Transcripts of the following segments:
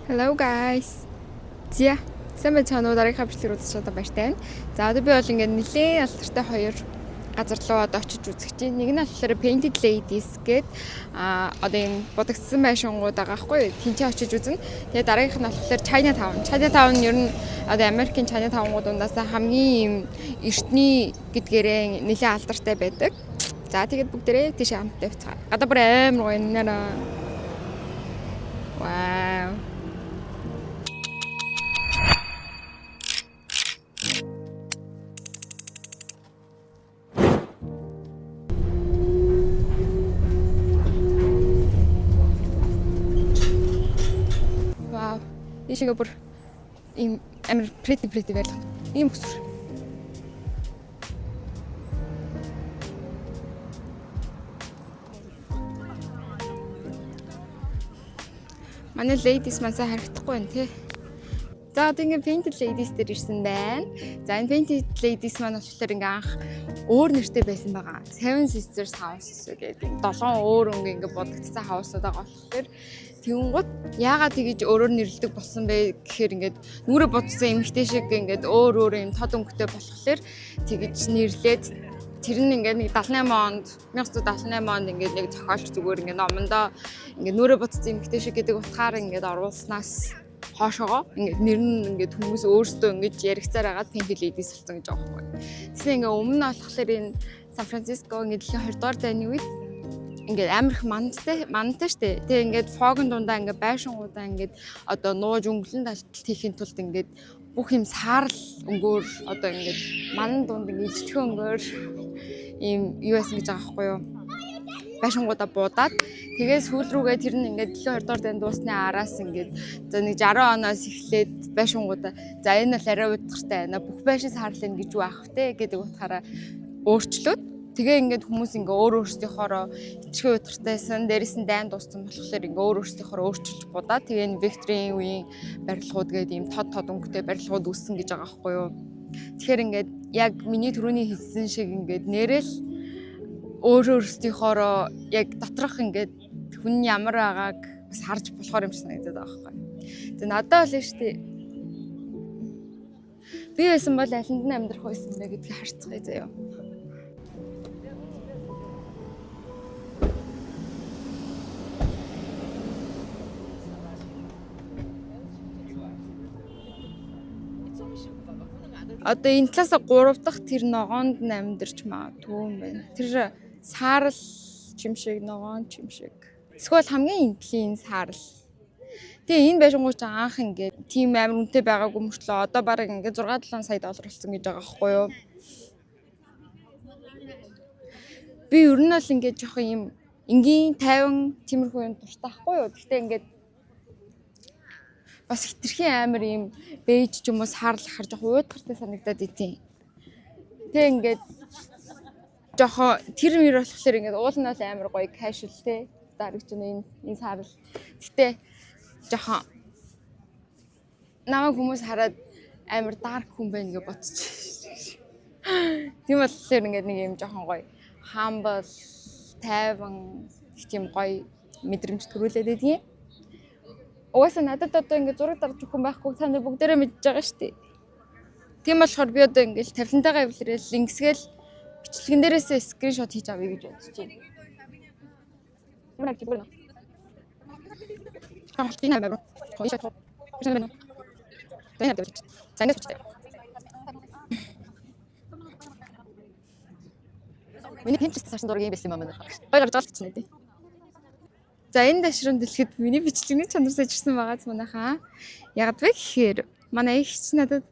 Hello guys. Зя. Сайн байцгаана уу? Дараагийн бичлэгээр үзэж чадаа баяртай байна. За одоо би бол ингээд нэлээд алдартай хоёр газар руу одоо очиж үзэх чинь. Нэг нь болохоор Painted Ladies гээд одоо юм бодогдсон байшингууд байгаа хгүй. Тинчээ очиж үзнэ. Тэгээ дараагийнх нь болохоор Chinatown. Chinatown нь ер нь одоо Америкийн Chinatown-ууд ундаас хамгийн юм эртний гэдгээрээ нэлээд алдартай байдаг. За тэгээд бүгдээрээ тийш хамтдаа явцгаа. Гадаа бүр амар гоё нэраа. Вау. Ишигээ бүр ийм амар pretty байлаа. Ийм хөсвөр. Манай ladies мансаа харагдахгүй байна тий. За одоо ингээд Painted Ladies дээр ирсэн байна. За энэ Painted Ladies маань болохоор ингээ анх өөр нэртэй байсан байгаа. Seven Sisters House гэдэг 7 өөр өнгө ингээ бодогдсон хаусууд байгаа болохоор тэгэнгუთ яагаад тэгэж өөрөөр нэрлэдэг болсон бэ гэхээр ингээд нүрэ бодсон эмэгтэй шиг ингээд өөр юм тод өнгөтэй болохоор тэгэж нэрлээд тэр нь ингээд 78 онд 1978 онд ингээд нэг зохиолч зүгээр ингээд номондоо ингээд нүрэ бодсон эмэгтэй шиг гэдэг утгаар ингээд оруулснаас хоошоогоо ингээд нэр нь ингээд хүмүүс өөрсдөө ингээд яригцаар агаад Painted Ladies болсон гэж байгаа байхгүй. Тэсээ ингээд өмнө нь болохоор энэ Сан Франциско ингээд дэлхийн 20 дугаар дайны үед ингээд амар их мантай штэ. Тэгээ ингээд фогон дундаа ингээд байшингуудаа ингээд одоо нууж өнгөлөн талтал хийхин тулд ингээд бүх юм саарл өнгөөр одоо ингээд ман дунд ингээд ижтгэн өнгөөр ийм юу байсан гэж байгаа байхгүй юу? Байшингуудаа буудаад тэгээ сүүл рүүгээ тэр нь ингээд дэлхийн 20 дугаар дайнд дуусны араас ингээд за нэг 60 оноос эхлээд байшингуудаа за энэ бол арай удахтай байна. Бүх байшин саарлаа гэж юу аах вэ гэдэг утгаараа өөрчлөөд тэгээ ингээд хүмүүс ингээ өөр өөрсдийнхоороо ичхээ удартайсан дээрээс нь дайн дууссан болохоор ингээ өөр өөрсдийнхоороо өөрчилж будаа тэгээ энэ Викторийн үеийн барилгууд гэдэг ийм тод өнгөтэй барилгууд үүссэн гэж байгаа байхгүй юу. Тэгэхээр ингээд яг миний түрүүний хэлсэн шиг ингээд нэрэл өөр өөрсдийнхоороо яг доторх ингээд хүн ямар байгааг бас харж болохоор юм шиг санагдаад байгаа байхгүй. За надад бол шүү дээ. Би байсан бол алинд нь амьдрах байсан бэ гэдгийг харцгаая заяа. Одоо энэ талаас 3 дахь тэр ногоонд амьдарч магадгүй юм байна. Тэр саарл чимшиг ногоон чимшиг. Эсвэл хамгийн энтлийн саарл. Тэгээ энэ байшингууд ч анх ингээд тийм амар үнэтэй байгаагүй мөртлөө одоо бараг ингээд 6-7 сая доллар болсон гэж байгаа байхгүй юу. Би ер нь бол ингээд жоох юм энгийн 50 тиймэрхүү юм дуртай байхгүй юу. Гэхдээ ингээд бас хитрхийн амар юм бэж ч юм уу саарлах хар жоох уйдгартай санагдаад идэв. Тэг ингээд жоох тэр мөр болохоор ингээд уулнаа л амар гоё casual те дарагч энэ саарл. Гэтэ жоох намайг хүмүүс хараад амар dark хүн байна гэж бодчих. Тийм болохоор ингээд нэг юм жоохон гоё humble тайван тийм гоё мэдрэмж төрүүлээд байдгийг. Угаасаа надад одоо ингээд зураг дарж өгөх хүн байхгүй та нар бүгдээрээ мэдж байгаа шүү дээ. Тийм болохоор би одоо ингээд тавилантайгаа эвлэрэл линксгээл бичлэгэн дээрээсээ скриншот хийж авъя гэж бодож байна. Ямар ч юм бэ? Хамт тийм амар. Хоёшаа. Тэнийг тавьчих. Зангаас бичтэй. Миний Pinterest сарсан зураг юм байсан юм байна. Хоёр гарч байгаа ч нэ. За энэ дашрын дэлгэхэд миний бичлэгний чанар сайжирсан байгааз манайхаа. Яг вэ гэхээр манай ихч надад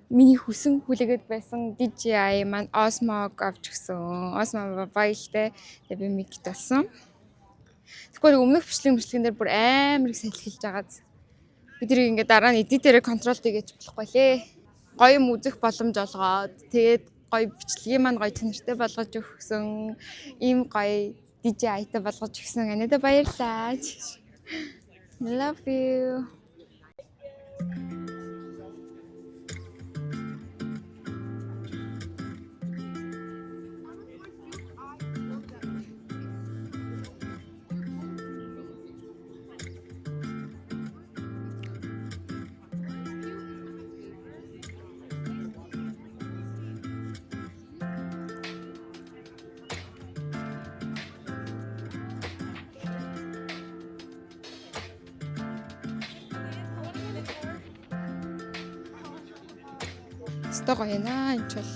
миний хүсэн хүлээгээд байсан DJI маань Osmo авч гисэн. Osmo баялтай. Тэгээ би микт болсон. Тэгвэл өмнөх бичлэгэн дээр бүр амар их салхилж байгааз. Би тэрийг ингээ дараа нь эдитээрээ контрол хийгээч болохгүй лээ. Гоё юм үзэх боломж олгоод тэгээд гоё бичлэгийг маань гоё чанартай болгож өгсөн. Ийм гоё DJI-тай болгож өгсөн. Анидаа баярлалаа. Love you. Өстой гоё наа энэ ч бол.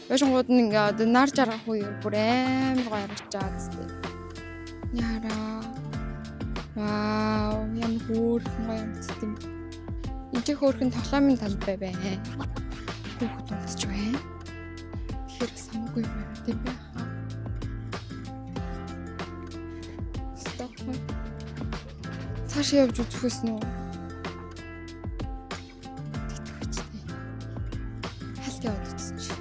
Яшгууд нь ингээд нар жаргах үеэр бүр амар гоё харагдаад зү. Яараа. Вау, ямар хөөрхөн гоё юм зү. Энд чи хөөрхөн тоглоомын талбай байна. Хүүхэд унтж байна. Тэгэхээр самгүй байна тийм ээ. Стоп. Цааш явж үзэхээс нүү. Халт яваад үзчих.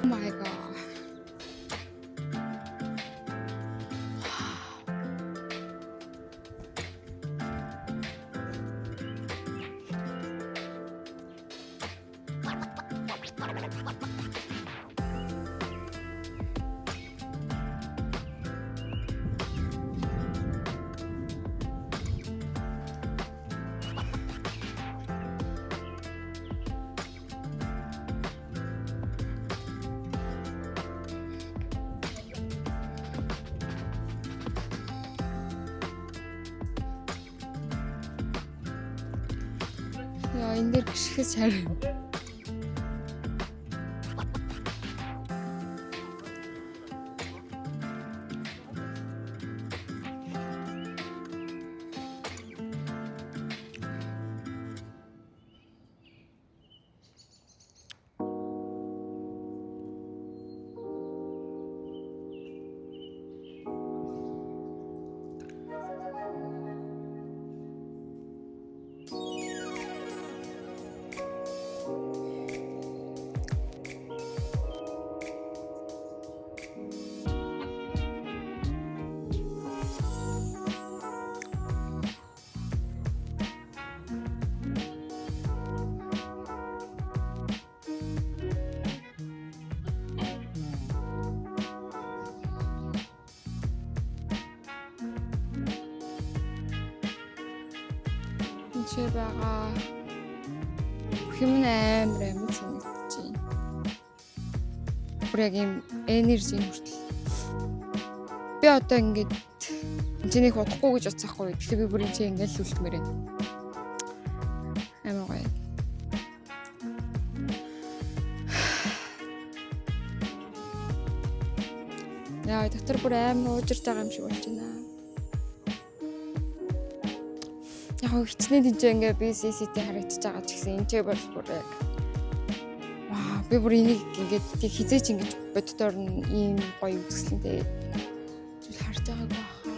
Oh my god. Яа, энэ дэр гიშгэс шар. Чи байгаа юм амар санагдаж байна. Бүр яг юм энержи хүртэл. Би одоо ингэж чинийх удахгүй гэж утсахгүй. Тэгэхээр би бүр энэ чи ингэж үлдмээр байна. Амар гоё. Яа, доктор бүр амар уужирч байгаа юм шиг болж байна. Яг хичнээн тийч ингээ би CCT харагдаж байгаа ч гэсэн энэ ч бол бүр яг ваа би бүр энийг ингээд тийг хизээч ингэж боддоор нь ийм гоё үзэсгэлэнтэй зүйл харж байгааг баха.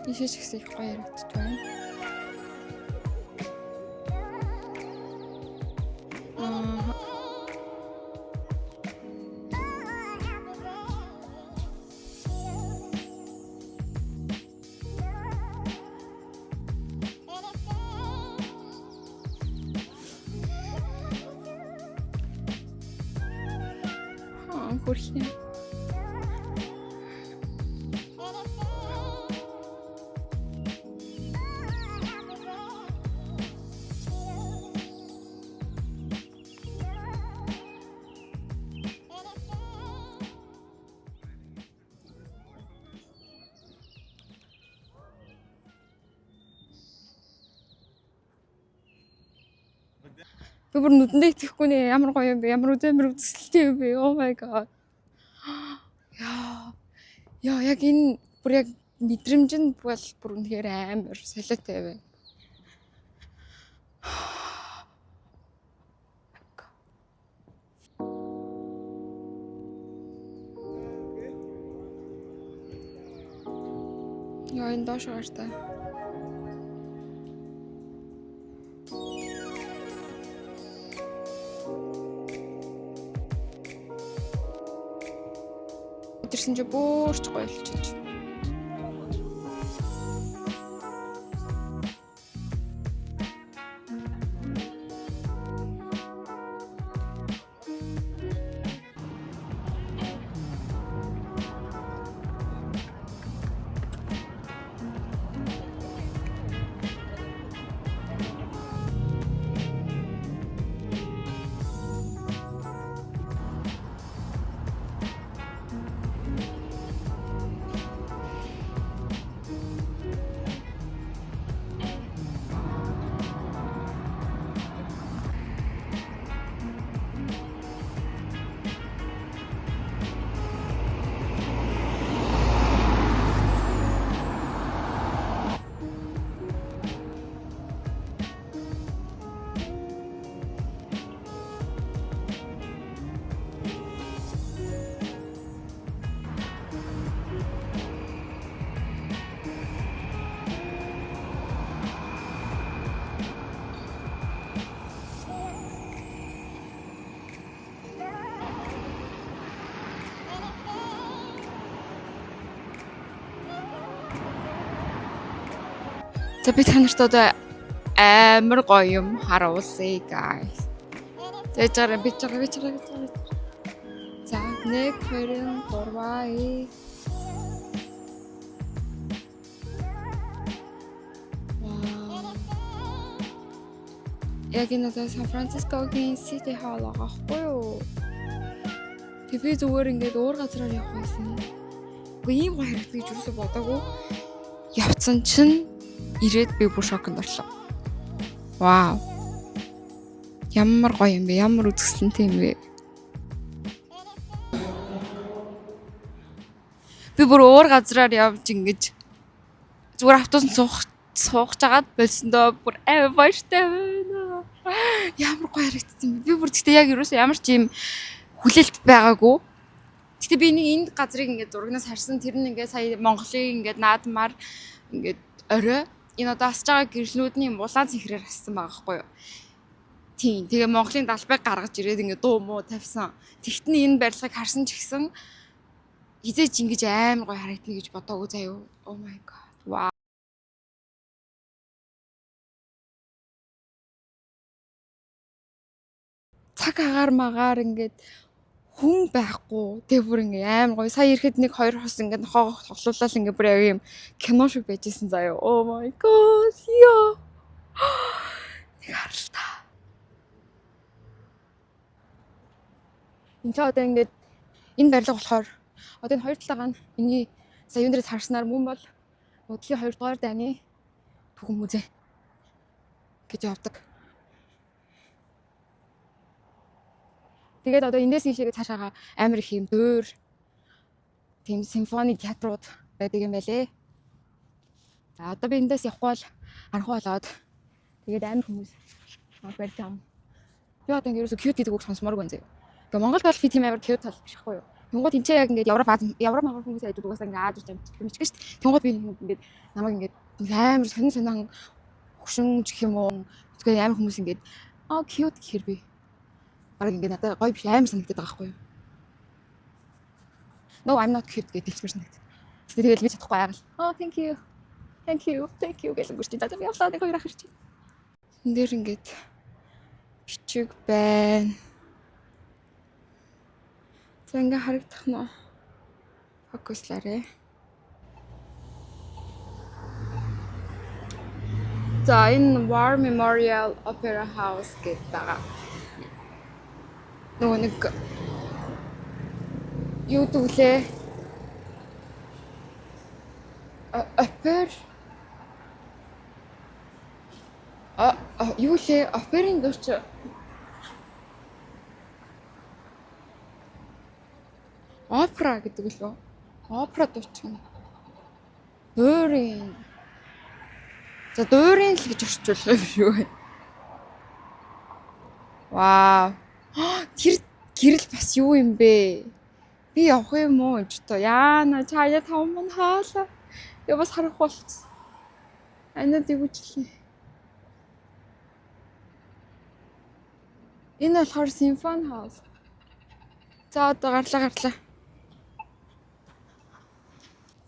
Ишээ ч гэсэн их гоё харагдаж байна. Хөрхий. Би бүр нүдэндээ итгэхгүй нэ ямар гоё юм бэ? Ямар үзэмэр үзэсгэлэнтэй юм бэ? Oh my god. Яа, яг энэ бүр яг мэдрэмж нь бол бүр үнэхээр амар солиотой байна. Яа энэ доош гартай. Тэрсэн чи бөөрч гоё болчихж. За би танарт одоо амар гоё юм харуулъя guys. Тэгэж байгаа би чагаа. За 1 2 3. Яг энэ одоо Сан Францискогийн City Hall байгаа хгүй юу? Тэг би зүгээр ингээд өөр газараар явах байсан. Үгүй ийм гоё харагддаг гэж юусоо бодоагүй. Явцсан чинь ирээд би бүр шокнд орлоо. Вау. Ямар гоё юм бэ? Ямар үзэсгэлэнтэй юм бэ? Би бүр өөр газараар явж ингэж зүгээр автобусанд суугч жагаад болсондоо бүр баяртай байна. Ямар гоё харагдсан бэ? Би бүр гэхдээ яг юусоо ямар ч юм хүлээлт байгаагүй. Гэхдээ би нэг энэ газрыг ингээд зурагнаас харсан. Тэр нь ингээд сая Монголын ингээд наадмаар ингээд орой энэ одоо асж байгаа гэрлнүүдний улаан цэнхрээр ассан байгаа хгүй юу. Тийм. Тэгээ Монголын далбайг гаргаж ирээд ингээд дуу муу тавьсан. Тэгтэн энэ барилгыг харсан ч гэсэн хизээч ингэж амар гоё харагдана гэж бодоагүй заяа. Oh my god. Wow. Цаг агаар магаар ингээд хүн байхгүй. Тэг бүр ингээ амар гоё. Сая ирэхэд нэг 2 хос ингээ нохоо тоглуулаад ингээ бүр яг юм кино шиг байжсэн заяа. Oh my god. Яа. Нэг харалтаа. Энд одоо ингээ энэ барилга болохоор одоо энэ хоёр талаагаа нь миний сая юундээс харснаар мөн бол өдлийн 2 дугаар дайны түүхэн музей гэж явдаг. Тэгээд одоо эндээс ийшээ цаашаага амар их юм дөөр тийм симфони театрууд байдаг юм байлээ. За одоо би эндээс явахгүй бол харахгүй болоод тэгээд амар хүмүүс барьж ам. Би одоо ингэ ерөөсө cute гэдэг үг сонсмооргүй байна заяа. Гэхдээ Монголд бол би тийм амар cute тал бихгүй юу. Тэнгууд энэ ч яг ингэ Европ мага хүмүүс айдууд угаасаа ингэ ааж юм чиг шүү дээ. Тэнгууд би ингэ намайг ингэ амар сонин хөшин ч гэх юм уу. Тэгээд амар хүмүүс ингэ cute гэхэр би бараг ингэ надад гоё биш амар санагдаад байгаа байхгүй юу. No, I'm not cute гэж хэлсэн санагдав. Тэгэл би чадахгүй айгал. Thank you. Thank you гэж гүрчээ. За би явлаа нэг хоёр ах ирчих. Энд дээр ингээд бичиг байна. За ингээ харагдах нь фокуслаарэ. За энэ War Memorial Opera House гэдэг байгаа. Нөгөө нэг юу дүүлээ? Юу лээ? Оперын дууч. Опера гэдэг лөө. Опера дууч юм. Дуурин. За дуурин л гэж орчуулах юм шүү. Вау. Тэр гэрэл бас юу юм бэ? Би явах юм уу ч тоо. Яана чая тавман хаалаа. Яа бас харах болц. Анаад ивчлээ. Энэ болохоор Symphony House. За одоо гарлаа.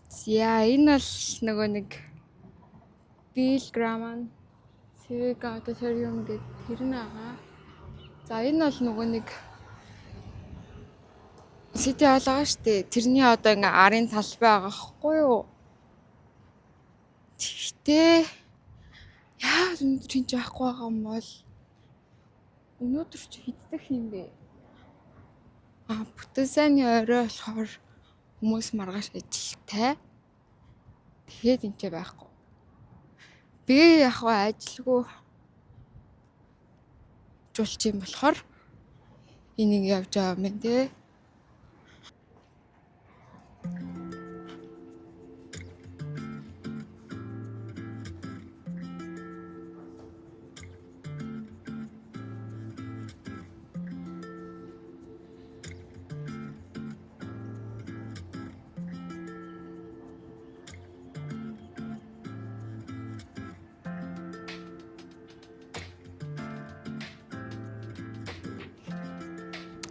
За энэ бол нөгөө нэг Bill Graham Civic Auditorium гэдэг тэр нь байгаа. За энэ бол нөгөө нэг City Hall байгаа штэ. Тэрний одоо ингээ арын талбай байгаа хгүй юу? Тэгтээ яа өнөөдөр чинь яахгүй байгаа юм бол өнөөдөр чи хиддэх юм бэ? Бүтэн сайнны орой болохоор хүмүүс маргааш ажилтай. Тэгээд энэ ч байхгүй. Би яг ажилгүй жуулч юм болохоор энийг явж байгаа юм байна те.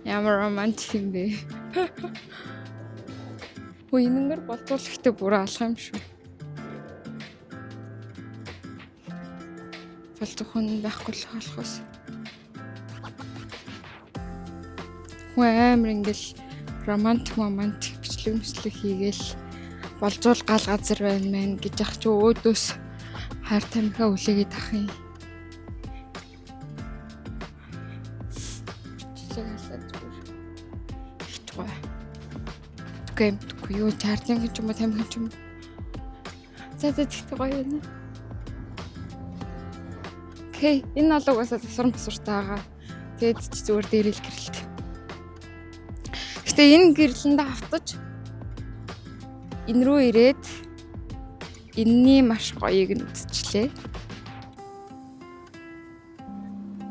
Ямар романтик юм бэ? Хөө энэнгээр болцоолагтай бүр алах юм шүү. Болцохон байхгүй л болохоос. Хөө амар ингээл романтик бичлэг хийгээл болзуул гал газар байна мэн гэж ах чи өөдөөс хайр тамхиа үлээгээд ах юм. Гэвгүй юу чардинг ч юм уу тамхи ч юм. За тэгтээ гоё юм. Окей, энэ бол угаасаа засвартай байгаа. Тэгээд ч зүгээр дээрэл гэрэлт. Гэтэ энэ гэрлэндээ автаж энэ рүү ирээд энэний маш гоёыг нь үзчихлээ.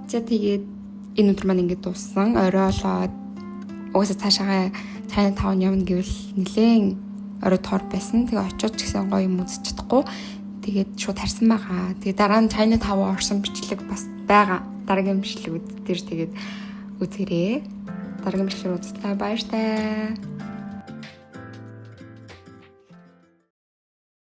За тэгээд энэ өдөр маань ингээд дууссан. Орой болоод угаасаа цаашаа Chinatown явна гэвэл нэлээд орой тор байсан. Тэгээ очиод ч гэсэн гоё юм үзэж чадахгүй. Тэгээд шууд харсан байгаа. Тэгээ дараа нь Chinatown орсон бичлэг бас байгаа. Дараагийн бичлэг дээр тэгээд үзээрэй. Дараагийн бичлэг үзлээ. Баяртай.